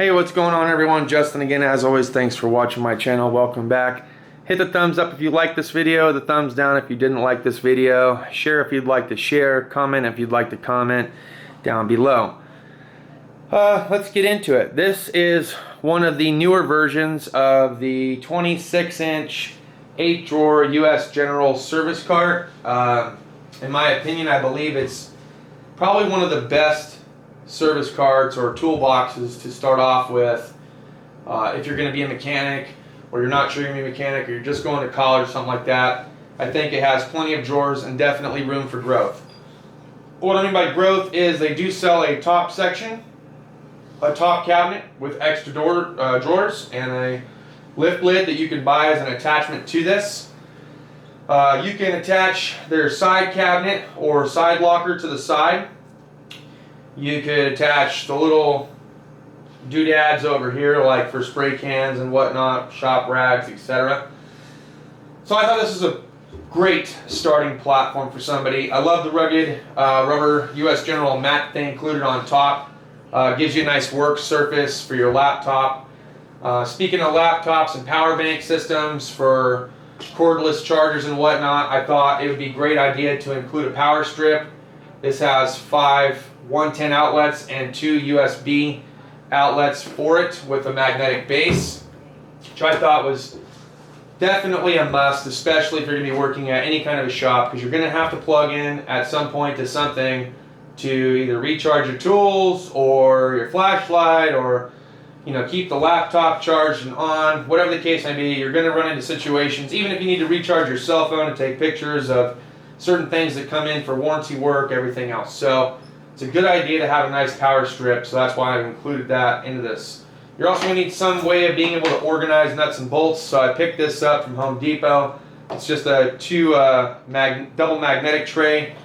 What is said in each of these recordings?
Hey, what's going on everyone? Justin again. As always, thanks for watching my channel. Welcome back. Hit the thumbs up if you like this video, the thumbs down if you didn't like this video, share if you'd like to share, comment if you'd like to comment down below. Let's get into it. This is one of the newer versions of the 26-inch 8-drawer US General service cart. In my opinion, I believe it's probably one of the best service carts or toolboxes to start off with if you're going to be a mechanic, or you're not sure you're going to be a mechanic, or you're just going to college or something like that. I think it has plenty of drawers and definitely room for growth. What I mean by growth is they do sell a top section, a top cabinet with extra drawers, and a lift lid that you can buy as an attachment to this. You can attach their side cabinet or side locker to the side. You could attach the little doodads over here, like for spray cans and whatnot, shop rags, etc. So I thought this was a great starting platform for somebody. I love the rugged rubber US General mat they included on top. Gives you a nice work surface for your laptop. Speaking of laptops and power bank systems for cordless chargers and whatnot, I thought it would be a great idea to include a power strip. This has 5 110 outlets and 2 USB outlets for it with a magnetic base, which I thought was definitely a must, especially if you're going to be working at any kind of a shop, because you're going to have to plug in at some point to something to either recharge your tools or your flashlight, or keep the laptop charged and on. Whatever the case may be, you're going to run into situations, even if you need to recharge your cell phone and take pictures of certain things that come in for warranty work, everything else. So it's a good idea to have a nice power strip, so that's why I've included that into this. You're also going to need some way of being able to organize nuts and bolts, so I picked this up from Home Depot. It's just a double magnetic tray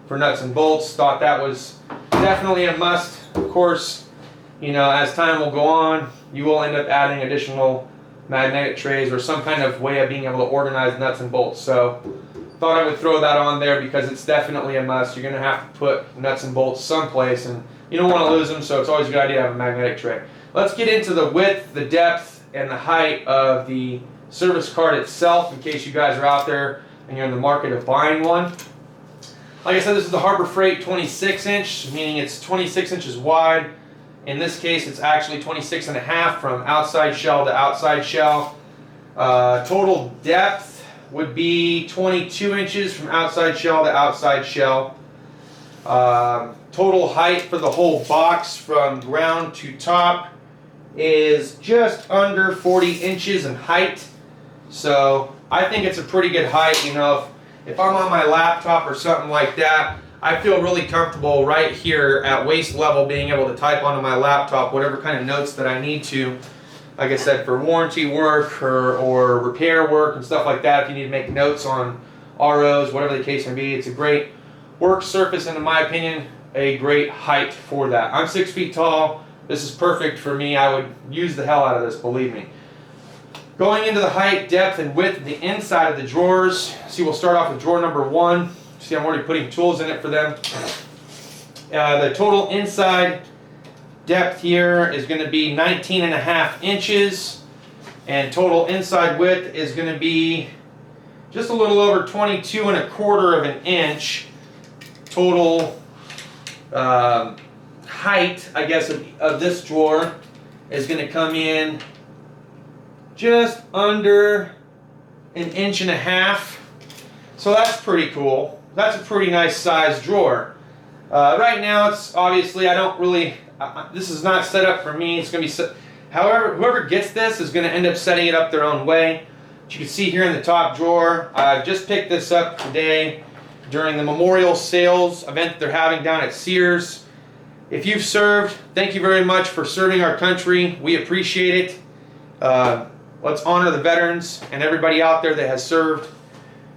for nuts and bolts. Thought that was definitely a must. Of course, as time will go on, you will end up adding additional magnetic trays or some kind of way of being able to organize nuts and bolts. So thought I would throw that on there because it's definitely a must. You're going to have to put nuts and bolts someplace, and you don't want to lose them, so it's always a good idea to have a magnetic tray. Let's get into the width, the depth, and the height of the service cart itself, in case you guys are out there and you're in the market of buying one. Like I said, this is the Harbor Freight 26-inch, meaning it's 26 inches wide. In this case, it's actually 26.5 from outside shell to outside shell. Total depth would be 22 inches from outside shell to outside shell. Total height for the whole box from ground to top is just under 40 inches in height. So I think it's a pretty good height. If I'm on my laptop or something like that, I feel really comfortable right here at waist level being able to type onto my laptop whatever kind of notes that I need to. Like I said, for warranty work or repair work and stuff like that, if you need to make notes on ROs, whatever the case may be, it's a great work surface, and in my opinion, a great height for that. I'm 6 feet tall. This is perfect for me. I would use the hell out of this, believe me. Going into the height, depth, and width of the inside of the drawers. See, we'll start off with drawer number 1. See, I'm already putting tools in it for them. The total inside depth here is going to be 19.5 inches, and total inside width is going to be just a little over 22.25 of an inch. Total height, I guess, of this drawer is going to come in just under 1.5 inches. So that's pretty cool. That's a pretty nice size drawer. Right now, it's obviously, I don't really, this is not set up for me. It's going to be, however, whoever gets this is going to end up setting it up their own way. As you can see here in the top drawer, I just picked this up today during the memorial sales event that they're having down at Sears. If you've served, thank you very much for serving our country. We appreciate it. Let's honor the veterans and everybody out there that has served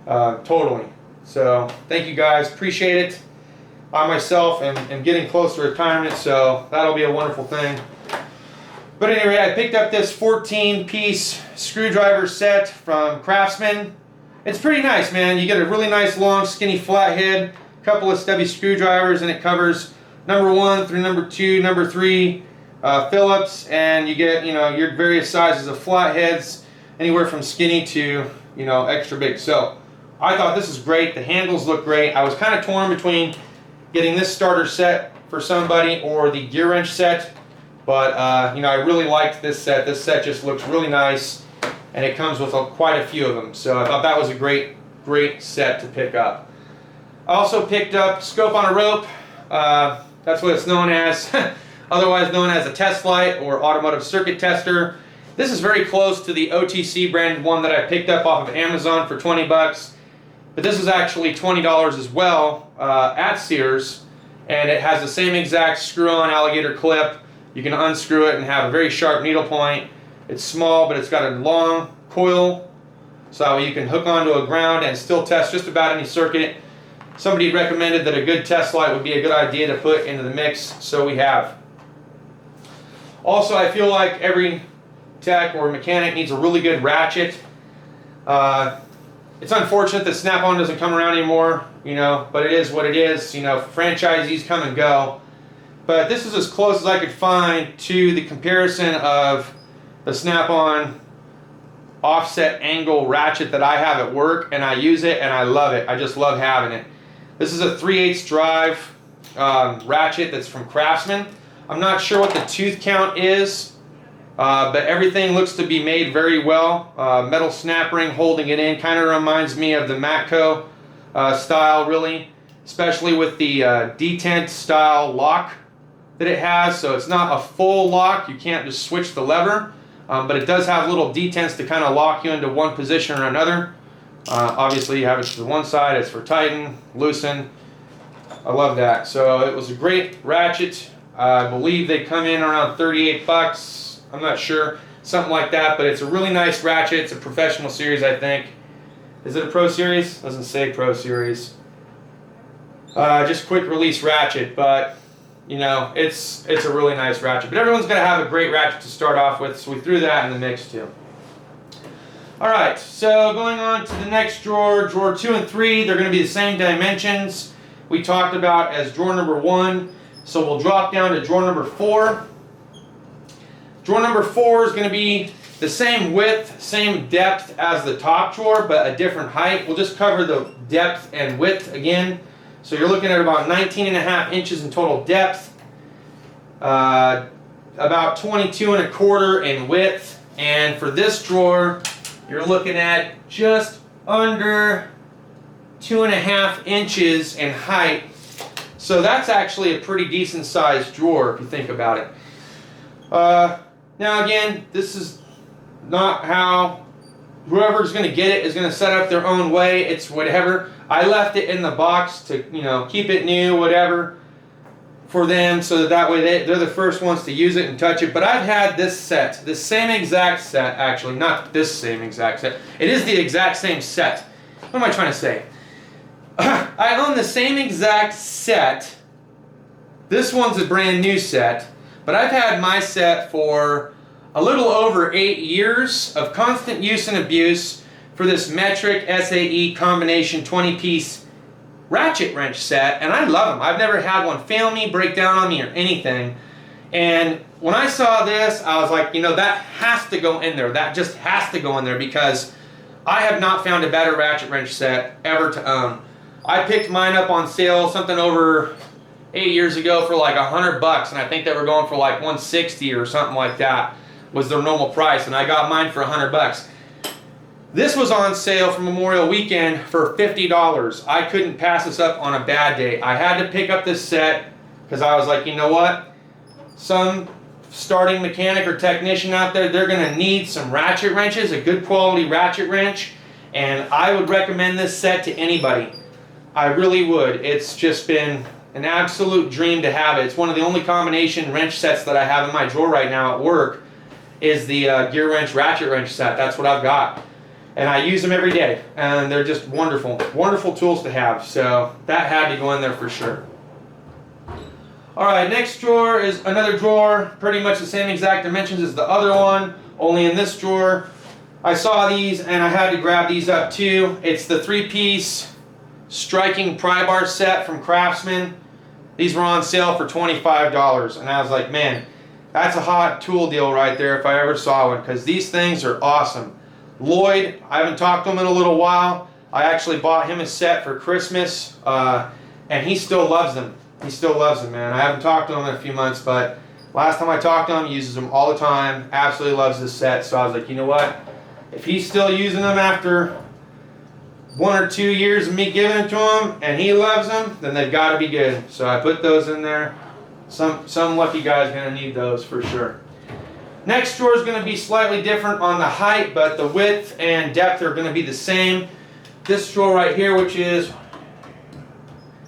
totally. So thank you guys, appreciate it. I myself am getting close to retirement, so that'll be a wonderful thing. But anyway, I picked up this 14-piece screwdriver set from Craftsman. It's pretty nice, man. You get a really nice long skinny flathead, a couple of stubby screwdrivers, and it covers number 1 through number 2, number 3, Phillips, and you get, you know, your various sizes of flatheads, anywhere from skinny to, you know, extra big. So I thought this is great. The handles look great. I was kind of torn between getting this starter set for somebody or the gear wrench set, but you know, I really liked this set. This set just looks really nice, and it comes with quite a few of them. So I thought that was a great set to pick up. I also picked up scope on a rope. That's what it's known as, otherwise known as a test light or automotive circuit tester. This is very close to the OTC branded one that I picked up off of Amazon for 20 bucks. But this is actually $20 as well at Sears. And it has the same exact screw-on alligator clip. You can unscrew it and have a very sharp needle point. It's small, but it's got a long coil, so you can hook onto a ground and still test just about any circuit. Somebody recommended that a good test light would be a good idea to put into the mix, so we have. Also, I feel like every tech or mechanic needs a really good ratchet. It's unfortunate that Snap-on doesn't come around anymore, you know, but it is what it is. You know, franchisees come and go. But this is as close as I could find to the comparison of the Snap-on offset angle ratchet that I have at work, and I use it and I love it. I just love having it. This is a 3/8 drive ratchet that's from Craftsman. I'm not sure what the tooth count is, but everything looks to be made very well. Metal snap ring holding it in, kind of reminds me of the Matco style, really, especially with the detent style lock that it has. So it's not a full lock, you can't just switch the lever, but it does have little detents to kind of lock you into one position or another. Obviously you have it to the one side, it's for tighten, loosen. I love that. So it was a great ratchet. I believe they come in around 38 bucks. I'm not sure, something like that, but it's a really nice ratchet. It's a professional series, I think. Is it a Pro Series? Doesn't say Pro Series. Just quick release ratchet, but you know, it's a really nice ratchet. But everyone's going to have a great ratchet to start off with, so we threw that in the mix too. Alright, so going on to the next drawer, drawer 2 and 3, they're going to be the same dimensions we talked about as drawer number 1. So we'll drop down to drawer number 4. Drawer number 4 is going to be the same width, same depth as the top drawer, but a different height. We'll just cover the depth and width again. So you're looking at about 19.5 inches in total depth, about 22.25 in width, and for this drawer, you're looking at just under 2.5 inches in height. So that's actually a pretty decent sized drawer if you think about it. Now again, this is not how whoever's going to get it is going to set up their own way. It's whatever. I left it in the box to, you know, keep it new, whatever, for them, so that way they're the first ones to use it and touch it. But I've had this set, the same exact set, actually, not this same exact set. It is the exact same set. What am I trying to say? I own the same exact set. This one's a brand new set, but I've had my set for a little over 8 years of constant use and abuse for this metric SAE combination 20-piece ratchet wrench set, and I love them. I've never had one fail me, break down on me, or anything. And when I saw this, I was like, you know, that has to go in there. That just has to go in there, because I have not found a better ratchet wrench set ever to own. I picked mine up on sale something over 8 years ago for like $100, and I think they were going for like 160 or something like that was their normal price, and I got mine for $100. This was on sale for Memorial Weekend for $50. I couldn't pass this up on a bad day. I had to pick up this set because I was like, you know what? Some starting mechanic or technician out there, they're going to need some ratchet wrenches, a good quality ratchet wrench, and I would recommend this set to anybody. I really would. It's just been an absolute dream to have it. It's one of the only combination wrench sets that I have in my drawer right now at work is the gear wrench ratchet wrench set. That's what I've got. And I use them every day, and they're just wonderful, wonderful tools to have. So that had to go in there for sure. All right, next drawer is another drawer, pretty much the same exact dimensions as the other one, only in this drawer, I saw these and I had to grab these up too. It's the 3-piece striking pry bar set from Craftsman. These were on sale for $25, and I was like, man, That's a hot tool deal right there if I ever saw one, because these things are awesome. Lloyd, I haven't talked to him in a little while. I actually bought him a set for Christmas, and he still loves them. He still loves them, man. I haven't talked to him in a few months, but last time I talked to him, he uses them all the time. Absolutely loves this set. So I was like, you know what? If he's still using them after 1 or 2 years of me giving it to him, and he loves them, then they've got to be good. So I put those in there. Some lucky guy's going to need those for sure. Next drawer is going to be slightly different on the height, but the width and depth are going to be the same. This drawer right here, which is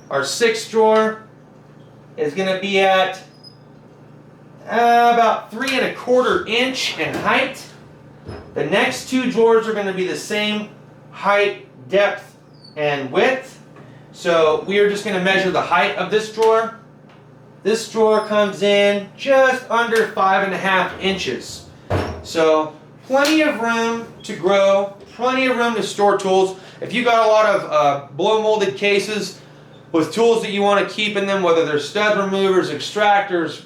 our 6th drawer, is going to be at about 3 1/4 inch in height. The next 2 drawers are going to be the same height, depth, and width. So we are just going to measure the height of this drawer. This drawer comes in just under 5 1/2 inches. So plenty of room to grow, plenty of room to store tools. If you got a lot of blow molded cases with tools that you want to keep in them, whether they're stud removers, extractors,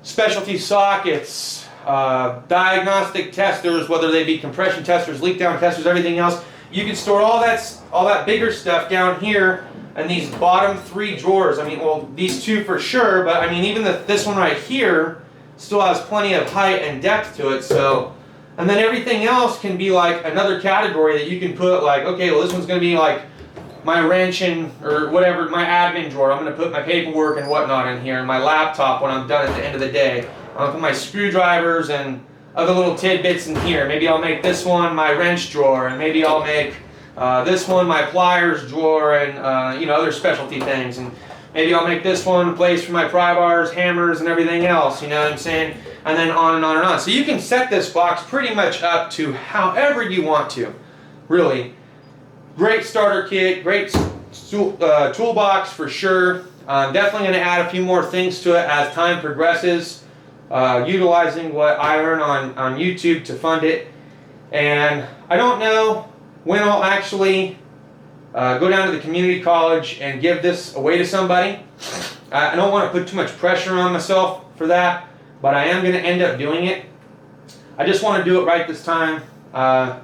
specialty sockets, diagnostic testers, whether they be compression testers, leak down testers, everything else, you can store all that bigger stuff down here in these bottom 3 drawers. I mean, well, these 2 for sure, but I mean, even this one right here still has plenty of height and depth to it. So, and then everything else can be like another category that you can put, like, okay, well, this one's going to be like my wrench and, or whatever, my admin drawer. I'm going to put my paperwork and whatnot in here, and my laptop when I'm done at the end of the day. I'll put my screwdrivers and other little tidbits in here. Maybe I'll make this one my wrench drawer, and maybe I'll make this one my pliers drawer, and you know, other specialty things. And maybe I'll make this one a place for my pry bars, hammers, and everything else. You know what I'm saying? And then on and on and on. So you can set this box pretty much up to however you want to. Really, great starter kit, great toolbox for sure. I'm definitely going to add a few more things to it as time progresses, utilizing what I earn on YouTube to fund it. And I don't know when I'll actually go down to the community college and give this away to somebody. I don't want to put too much pressure on myself for that, but I am going to end up doing it. I just want to do it right this time.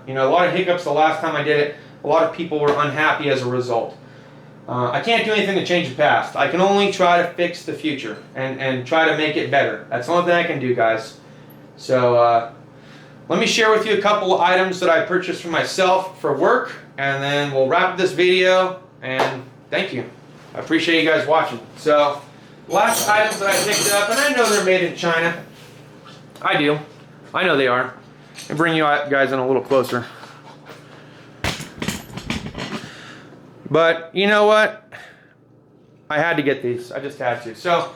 You know, a lot of hiccups the last time I did it. A lot of people were unhappy as a result. I can't do anything to change the past. I can only try to fix the future and try to make it better. That's the only thing I can do, guys. So let me share with you a couple of items that I purchased for myself for work, and then we'll wrap this video, and thank you. I appreciate you guys watching. So, last items that I picked up, and I know they're made in China. I do. I know they are. I'll bring you guys in a little closer. But you know what? I had to get these. I just had to. So,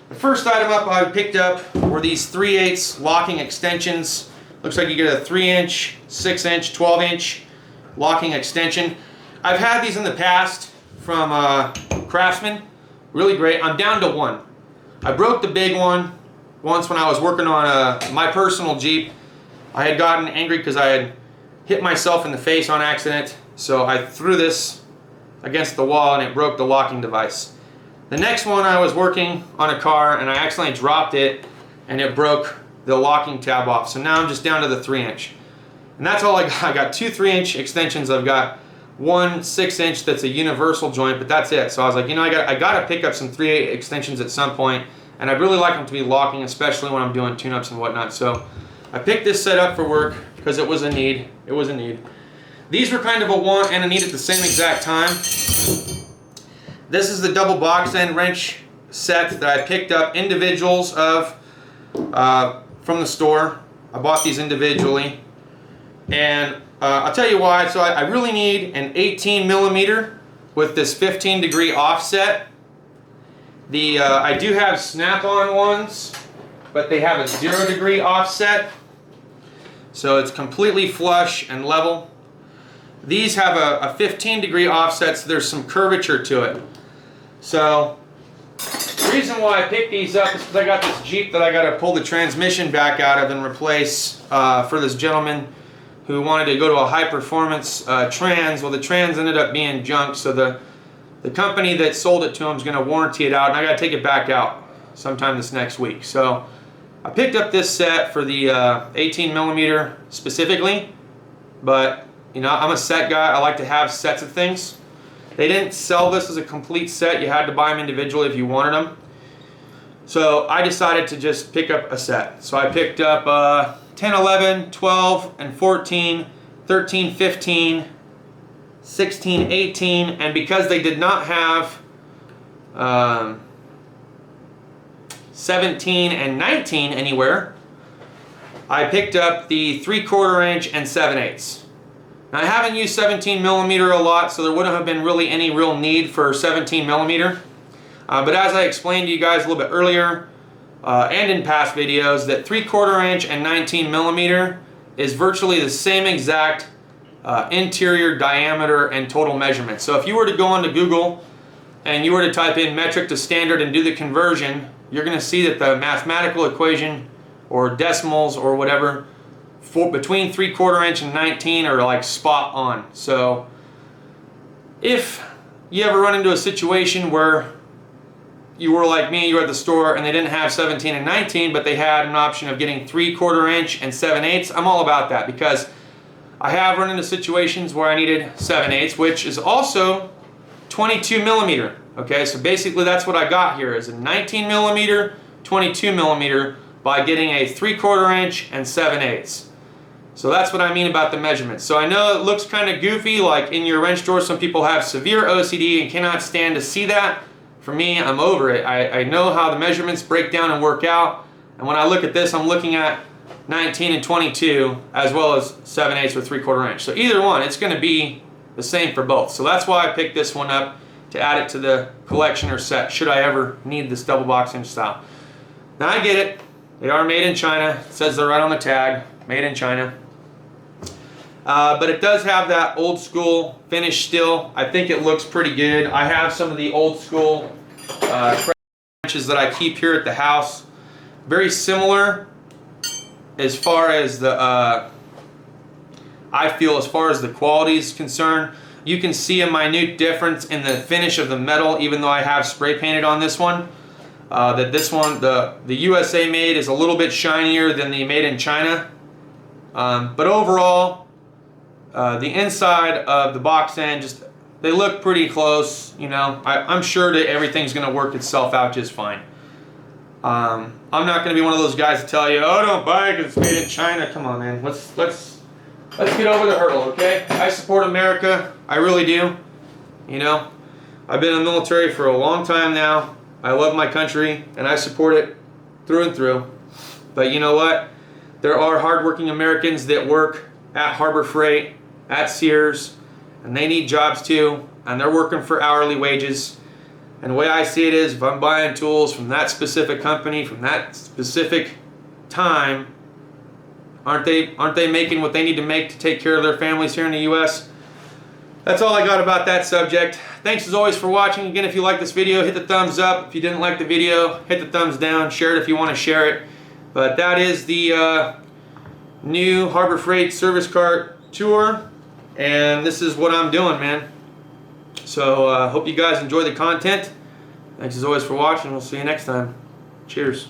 the first item up I picked up were these 3/8 locking extensions. Looks like you get a 3-inch, 6-inch, 12-inch locking extension. I've had these in the past from Craftsman. Really great. I'm down to one. I broke the big one once when I was working on my personal Jeep. I had gotten angry because I had hit myself in the face on accident. So I threw this against the wall and it broke the locking device. The next one, I was working on a car and I accidentally dropped it and it broke the locking tab off. So now I'm just down to the 3-inch. And that's all I got. I got 2 3-inch extensions. I've got one 6-inch that's a universal joint, but that's it. So I was like, you know, I got to pick up some 3/8 extensions at some point, and I'd really like them to be locking, especially when I'm doing tune-ups and whatnot. So I picked this set up for work because it was a need. It was a need. These were kind of a want and a need at the same exact time. This is the double box end wrench set that I picked up individuals of from the store. I bought these individually, and I'll tell you why. So I really need an 18 millimeter with this 15-degree offset. I do have snap-on ones, but they have a 0-degree offset, so it's completely flush and level. These have a 15-degree offset, so there's some curvature to it. So the reason why I picked these up is because I got this Jeep that I got to pull the transmission back out of and replace for this gentleman who wanted to go to a high-performance trans. Well, the trans ended up being junk, so the company that sold it to him is going to warranty it out, and I got to take it back out. sometime this next week. So I picked up this set for the 18 millimeter specifically, but you know, I'm a set guy. I like to have sets of things. They didn't sell this as a complete set. You had to buy them individually if you wanted them. So I decided to just pick up a set. So I picked up 10, 11, 12, and 14, 13, 15, 16, 18, and because they did not have 17 and 19 anywhere, I picked up the 3/4 inch and 7/8. Now I haven't used 17 millimeter a lot, so there wouldn't have been really any real need for 17 millimeter. But as I explained to you guys a little bit earlier, and in past videos, that 3/4 inch and 19 millimeter is virtually the same exact interior diameter and total measurement. So if you were to go onto Google and you were to type in metric to standard and do the conversion, you're going to see that the mathematical equation or decimals or whatever between 3/4 inch and 19 are like spot on. So if you ever run into a situation where you were like me, you were at the store and they didn't have 17 and 19, but they had an option of getting 3/4 inch and 7/8, I'm all about that, because I have run into situations where I needed 7/8, which is also 22 millimeter. Okay, so basically that's what I got here, is a 19 millimeter, 22 millimeter by getting a 3/4 inch and 7/8. So that's what I mean about the measurements. So I know it looks kind of goofy, like in your wrench drawer, some people have severe OCD and cannot stand to see that. For me, I'm over it. I know how the measurements break down and work out, and when I look at this, I'm looking at 19 and 22 as well as 7/8 or 3/4 inch. So either one, it's going to be the same for both. So that's why I picked this one up, to add it to the collection or set should I ever need this double box inch style. Now I get it, they are made in China. It says they're right on the tag, made in China. But it does have that old school finish still. I think it looks pretty good. I have some of the old school wrenches that I keep here at the house. Very similar as far as the, I feel as far as the quality is concerned. You can see a minute difference in the finish of the metal, even though I have spray painted on this one. That this one, the USA made, is a little bit shinier than the made in China. But overall, the inside of the box end, just they look pretty close. You know, I'm sure that everything's going to work itself out just fine. I'm not going to be one of those guys to tell you, oh, don't buy it because it's made in China. Come on, man. Let's get over the hurdle, okay? I support America. I really do. You know, I've been in the military for a long time now. I love my country, and I support it through and through. But you know what? There are hardworking Americans that work at Harbor Freight, at Sears, and they need jobs too, and they're working for hourly wages. And the way I see it is, if I'm buying tools from that specific company, from that specific time, aren't they making what they need to make to take care of their families here in the U.S.? That's all I got about that subject. Thanks as always for watching. Again, if you like this video, hit the thumbs up. If you didn't like the video, hit the thumbs down. Share it if you want to share it. But that is the new Harbor Freight service cart tour, and this is what I'm doing, man. So hope you guys enjoy the content. Thanks as always for watching. We'll see you next time. Cheers.